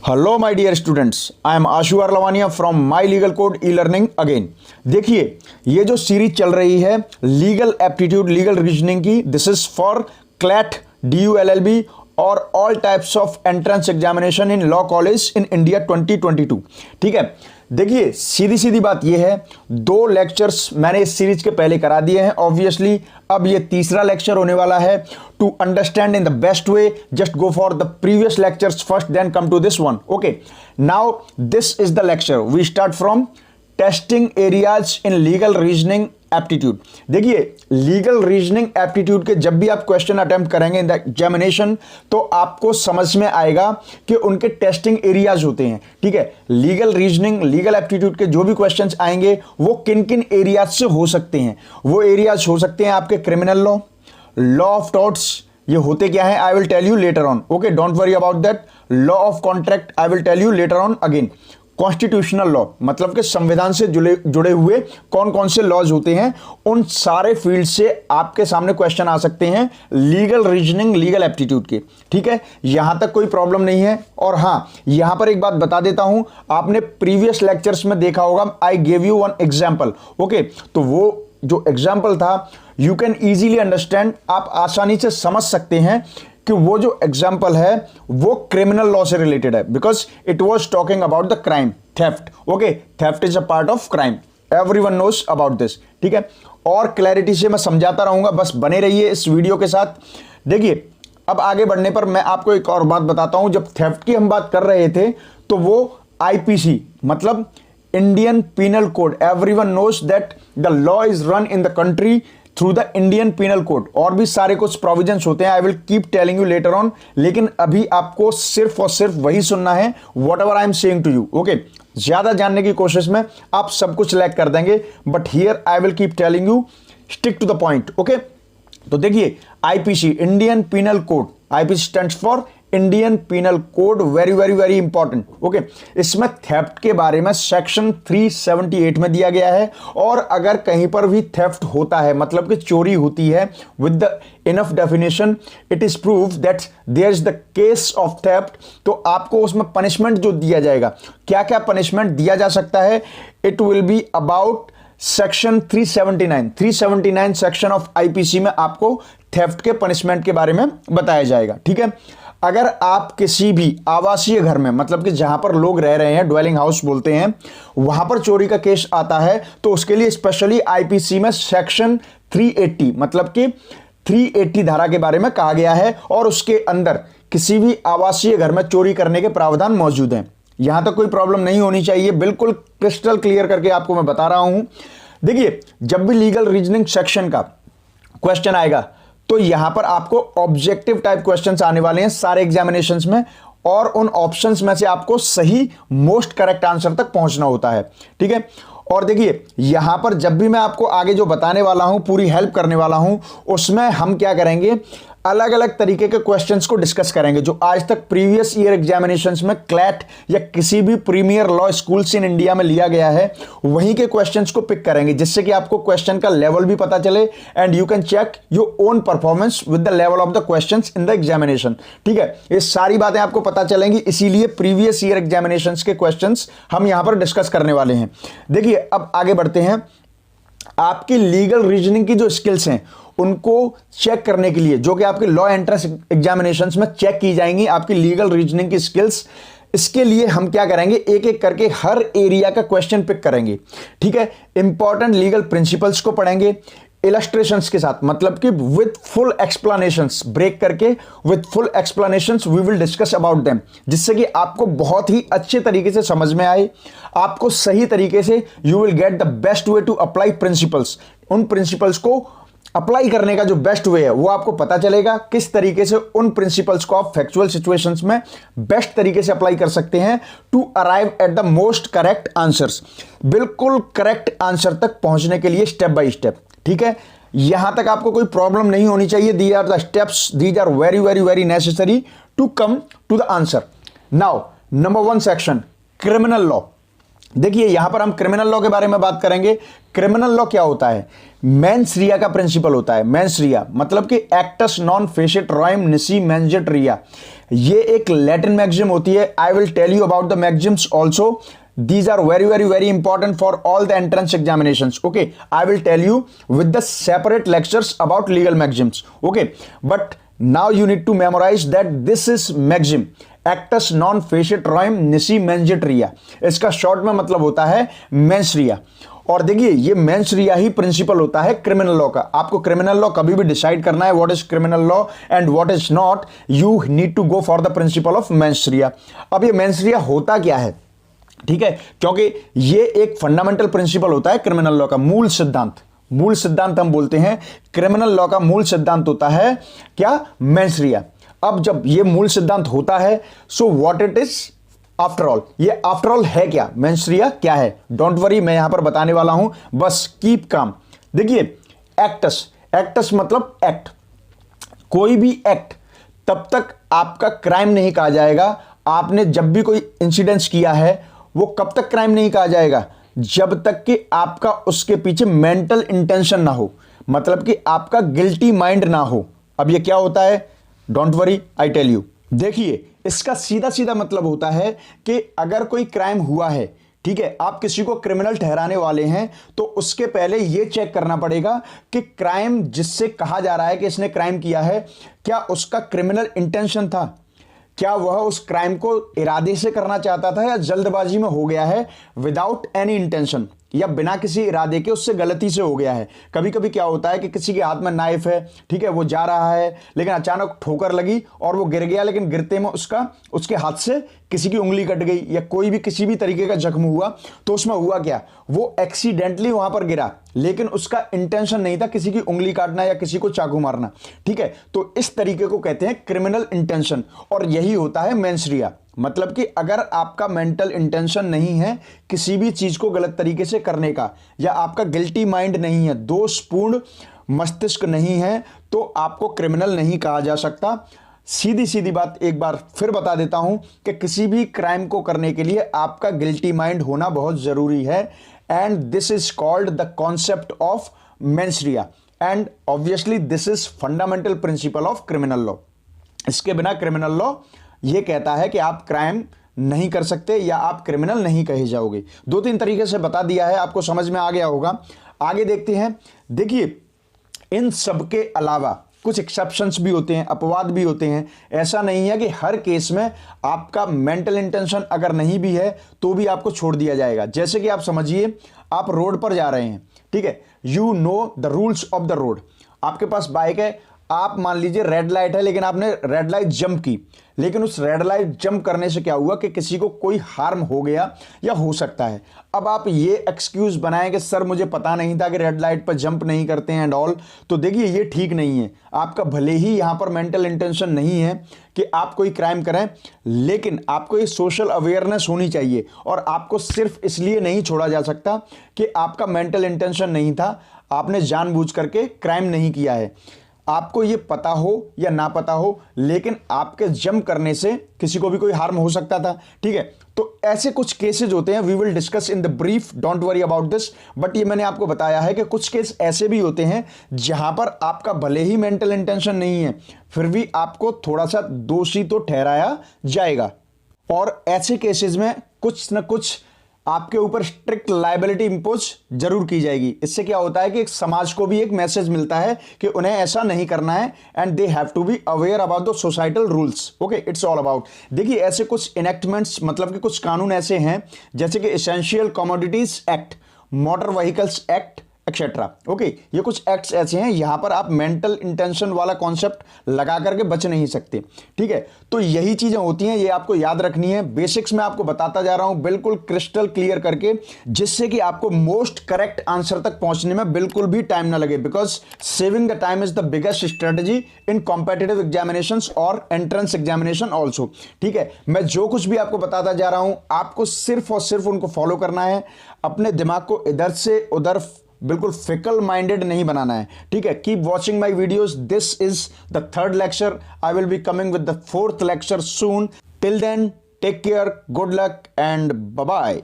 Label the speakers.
Speaker 1: Hello my dear students, I am Ashu Arlawania from my legal code e learning again. देखिए, ये जो series चल रही है लीगल एप्टीट्यूड लीगल रीजनिंग की, this is for CLAT, DULLB और all types of entrance examination in law college in India 2022। ठीक है, देखिए सीधी सीधी बात यह है, 2 लेक्चर्स मैंने इस सीरीज के पहले करा दिए हैं। ऑब्वियसली अब ये तीसरा लेक्चर होने वाला है। To understand in the best way, just go for the previous lectures first, then come to this one. Okay, now this is the lecture. We start from testing areas in legal reasoning aptitude. देखिए, legal reasoning aptitude के जब भी आप question attempt करेंगे इन the examination, तो आपको समझ में आएगा कि उनके टेस्टिंग एरियाज होते हैं। ठीक है, लीगल रीजनिंग लीगल एप्टीट्यूड के जो भी क्वेश्चंस आएंगे वो किन किन एरियाज से हो सकते हैं। वो एरियाज हो सकते हैं आपके criminal law, law of torts, ये होते क्या है I will tell you later on. Okay, don't worry about that. Law of contract I will tell you later on again. Constitutional law मतलब कि संविधान से जुड़े हुए कौन कौन से लॉज होते हैं, उन सारे फील्ड से आपके सामने क्वेश्चन आ सकते हैं लीगल रीजनिंग लीगल एप्टीट्यूड के। ठीक है, यहां तक कोई प्रॉब्लम नहीं है। और हां, यहां पर एक बात बता देता हूं, आपने प्रीवियस लेक्चर्स में देखा होगा, I gave you one example. Okay, तो वो जो एग्जाम्पल था यू कैन इजीली अंडरस्टैंड, आप आसानी से समझ सकते हैं कि वो जो एग्जाम्पल है वो क्रिमिनल लॉ से रिलेटेड है, because it was talking about the crime, theft. Okay, theft is a part of crime, everyone knows about this. ठीक है, और क्लैरिटी से मैं समझाता रहूंगा, बस बने रहिए इस वीडियो के साथ। देखिए, अब आगे बढ़ने पर मैं आपको एक और बात बताता हूं। जब थेफ्ट की हम बात कर रहे थे तो वो IPC मतलब Indian penal code, everyone knows that the law is run in the country through the Indian penal code. और भी सारे कुछ प्रोविजंस होते हैं, I will keep telling you later on, लेकिन अभी आपको सिर्फ और सिर्फ वही सुनना है, whatever I am saying to you. Okay, ज्यादा जानने की कोशिश में आप सब कुछ लैक कर देंगे, but here I will keep telling you, stick to the point. Okay, तो देखिए, IPC Indian penal code, IPC stands for Indian penal code, very very very important. Okay, इसमें थेफ्ट के बारे में सेक्शन 378 में दिया गया है, और अगर कहीं पर भी थेफ्ट होता है मतलब कि चोरी होती है, with the enough definition it is prove that there is the case of theft, तो आपको उसमें पनिशमेंट जो दिया जाएगा, क्या क्या पनिशमेंट दिया जा सकता है, it will be about section 379 section of IPC में आपको थेफ्ट के पनिशमेंट के बारे में बताया जाएगा। ठीक है, अगर आप किसी भी आवासीय घर में मतलब कि जहां पर लोग रह रहे हैं, ड्वेलिंग हाउस बोलते हैं, वहां पर चोरी का केस आता है, तो उसके लिए स्पेशली IPC में सेक्शन 380 मतलब कि 380 धारा के बारे में कहा गया है, और उसके अंदर किसी भी आवासीय घर में चोरी करने के प्रावधान मौजूद हैं। यहां तक कोई प्रॉब्लम नहीं होनी चाहिए, बिल्कुल क्रिस्टल क्लियर करके आपको मैं बता रहा हूं। देखिए, जब भी लीगल रीजनिंग सेक्शन का क्वेश्चन आएगा तो यहां पर आपको ऑब्जेक्टिव टाइप क्वेश्चंस आने वाले हैं सारे एग्जामिनेशंस में, और उन ऑप्शंस में से आपको सही मोस्ट करेक्ट आंसर तक पहुंचना होता है। ठीक है, और देखिए, यहां पर जब भी मैं आपको आगे जो बताने वाला हूं, पूरी हेल्प करने वाला हूं, उसमें हम क्या करेंगे, अलग अलग तरीके के क्वेश्चंस को डिस्कस करेंगे जो आज तक प्रीवियस ईयर एग्जामिनेशंस में क्लैट या किसी भी premier law schools in India में लिया गया है, वहीं के क्वेश्चंस को पिक करेंगे, जिससे कि आपको क्वेश्चन का लेवल भी पता चले, and you can check your own performance with the level of the questions in the examination. ठीक है, ये सारी बातें आपको पता चलेंगी, इसीलिए प्रीवियस ईयर एग्जामिनेशंस के क्वेश्चंस हम यहां पर डिस्कस करने वाले हैं। देखिए, अब आगे बढ़ते हैं। आपकी लीगल रीजनिंग की जो स्किल्स हैं उनको चेक करने के लिए, जो कि आपके लॉ एंट्रेंस एग्जामिनेशंस में चेक की जाएंगी, आपकी लीगल रीजनिंग की स्किल्स, इसके लिए हम क्या करेंगे, एक एक करके हर एरिया का क्वेश्चन पिक करेंगे। ठीक है, इंपॉर्टेंट लीगल प्रिंसिपल्स को पढ़ेंगे इलस्ट्रेशंस के साथ, मतलब कि विद फुल एक्सप्लेनेशंस, ब्रेक करके with full explanations we will discuss about them, जिससे कि आपको बहुत ही अच्छे तरीके से समझ में आए, आपको सही तरीके से you will get the best way to apply principles. उन प्रिंसिपल्स को अप्लाई करने का जो बेस्ट वे है वो आपको पता चलेगा, किस तरीके से उन प्रिंसिपल्स को आप फैक्चुअल सिचुएशंस में बेस्ट तरीके से अप्लाई कर सकते हैं to arrive at the most correct answers, बिल्कुल करेक्ट आंसर तक पहुंचने के लिए स्टेप बाय स्टेप। ठीक है, यहां तक आपको कोई प्रॉब्लम नहीं होनी चाहिए। These are the steps, these are very very very necessary to come to the answer. Now number 1 section, criminal law. देखिए यहां पर हम क्रिमिनल लॉ के बारे में बात करेंगे। क्रिमिनल लॉ क्या होता है? मेंस रिया का प्रिंसिपल होता है। मेंस रिया मतलब कि एक्टस नॉन फेसिट रॉयम निसी मेंजेट रिया। ये एक लैटिन मैक्सिम होती है। I will tell you about the maxims also. These are very very very important for all the entrance examinations. Okay, I will tell you with the separate lectures about legal maxims. Okay, but now you need to memorize that this is maxim actus non facit roem nisi menget rea. इसका short में मतलब होता है mains रिया। और देखिए ये mains रिया ही principal होता है क्रिमिनल लॉ का। आपको क्रिमिनल लॉ कभी भी डिसाइड करना है what is criminal law and what is not, you need to go for the principle of mens rea. अब ये मेंस रिया होता क्या है? ठीक है, क्योंकि ये एक फंडामेंटल प्रिंसिपल होता है क्रिमिनल लॉ का, मूल सिद्धांत। मूल सिद्धांत हम बोलते हैं क्रिमिनल लॉ का मूल सिद्धांत होता है क्या? Mains rea. अब जब ये मूल सिद्धांत होता है so what it is after all, ये आफ्टर ऑल है क्या? मेंस रिया क्या है? डोंट वरी, मैं यहां पर बताने वाला हूं, बस कीप काम। देखिए एक्टस, एक्टस मतलब एक्ट। कोई भी एक्ट तब तक आपका क्राइम नहीं कहा जाएगा। आपने जब भी कोई इंसिडेंस किया है वो कब तक क्राइम नहीं कहा जाएगा? जब तक कि आपका उसके पीछे मेंटल इंटेंशन ना हो, मतलब कि आपका गिल्टी माइंड ना हो। अब ये क्या होता है? Don't worry, I tell you. देखिए इसका सीधा सीधा मतलब होता है कि अगर कोई क्राइम हुआ है, ठीक है, आप किसी को क्रिमिनल ठहराने वाले हैं तो उसके पहले यह चेक करना पड़ेगा कि क्राइम जिससे कहा जा रहा है कि इसने क्राइम किया है, क्या उसका क्रिमिनल इंटेंशन था? क्या वह उस क्राइम को इरादे से करना चाहता था या जल्दबाजी में हो गया है विदाउट एनी इंटेंशन, या बिना किसी इरादे के उससे गलती से हो गया है? कभी कभी क्या होता है कि किसी के हाथ में नाइफ है, ठीक है, वो जा रहा है लेकिन अचानक ठोकर लगी और वो गिर गया, लेकिन गिरते में उसके हाथ से किसी की उंगली कट गई या कोई भी किसी भी तरीके का जख्म हुआ। तो उसमें हुआ क्या? वो एक्सीडेंटली वहां पर गिरा, लेकिन उसका इंटेंशन नहीं था किसी की उंगली काटना या किसी को चाकू मारना। ठीक है, तो इस तरीके को कहते हैं क्रिमिनल इंटेंशन, और यही होता है मेंस रिया। मतलब कि अगर आपका मेंटल इंटेंशन नहीं है किसी भी चीज को गलत तरीके से करने का, या आपका गिल्टी माइंड नहीं है, दोषपूर्ण मस्तिष्क नहीं है, तो आपको क्रिमिनल नहीं कहा जा सकता। सीधी सीधी बात एक बार फिर बता देता हूं कि किसी भी क्राइम को करने के लिए आपका गिल्टी माइंड होना बहुत जरूरी है, and this is called the concept of mens Riya, and obviously this is fundamental principle of criminal law. इसके बिना क्रिमिनल लॉ यह कहता है कि आप क्राइम नहीं कर सकते या आप क्रिमिनल नहीं कहे जाओगे। दो तीन तरीके से बता दिया है, आपको समझ में आ गया होगा। आगे देखते हैं। देखिए इन सब के अलावा कुछ एक्सेप्शंस भी होते हैं, अपवाद भी होते हैं। ऐसा नहीं है कि हर केस में आपका मेंटल इंटेंशन अगर नहीं भी है तो भी आपको छोड़ दिया जाएगा। जैसे कि आप समझिए आप रोड पर जा रहे हैं, ठीक है, you know the rules of the road. आपके पास बाइक है, आप मान लीजिए रेड लाइट है लेकिन आपने रेड लाइट जंप की, लेकिन उस रेड लाइट जंप करने से क्या हुआ कि किसी को कोई हार्म हो गया या हो सकता है। अब आप ये एक्सक्यूज बनाएं कि सर मुझे पता नहीं था कि रेड लाइट पर जंप नहीं करते हैं एंड ऑल, तो देखिए ये ठीक नहीं है। आपका भले ही यहां पर मेंटल इंटेंशन नहीं है कि आप कोई क्राइम करें, लेकिन आपको ये सोशल अवेयरनेस होनी चाहिए, और आपको सिर्फ इसलिए नहीं छोड़ा जा सकता कि आपका मेंटल इंटेंशन नहीं था, आपने जानबूझ करके क्राइम नहीं किया है। आपको ये पता हो या ना पता हो, लेकिन आपके जंप करने से किसी को भी कोई हार्म हो सकता था। ठीक है, तो ऐसे कुछ केसेस होते हैं, we will discuss in the brief, don't worry about this. But ये मैंने आपको बताया है कि कुछ केस ऐसे भी होते हैं जहां पर आपका भले ही मेंटल इंटेंशन नहीं है, फिर भी आपको थोड़ा सा दोषी तो ठहराया जाएगा। और ऐसे केसेस में कुछ न कुछ आपके ऊपर स्ट्रिक्ट लायबिलिटी इंपोज जरूर की जाएगी। इससे क्या होता है कि एक समाज को भी एक मैसेज मिलता है कि उन्हें ऐसा नहीं करना है, and they have to be aware about the societal rules. Okay, it's all about. देखिए ऐसे कुछ इनेक्टमेंट्स, मतलब कि कुछ कानून ऐसे हैं जैसे कि essential commodities act, motor vehicles act etcetera. Okay, ये कुछ एक्ट्स ऐसे हैं यहां पर आप मेंटल इंटेंशन वाला कॉन्सेप्ट लगा करके बच नहीं सकते। ठीक है, तो यही चीजें होती हैं, ये आपको याद रखनी है। बेसिक्स में आपको बताता जा रहा हूं बिल्कुल क्रिस्टल क्लियर करके, जिससे कि आपको मोस्ट करेक्ट आंसर तक पहुंचने में बिल्कुल भी टाइम ना लगे, because saving the time is the biggest strategy in competitive examinations और एंट्रेंस एग्जामिनेशन ऑल्सो। ठीक है, मैं जो कुछ भी आपको बताता जा रहा हूं आपको सिर्फ और सिर्फ उनको फॉलो करना है। अपने दिमाग को इधर से उधर बिल्कुल फिकल माइंडेड नहीं बनाना है। ठीक है, keep watching my videos. This is the third lecture, I will be coming with the fourth lecture soon. Till then take care, good luck and bye bye.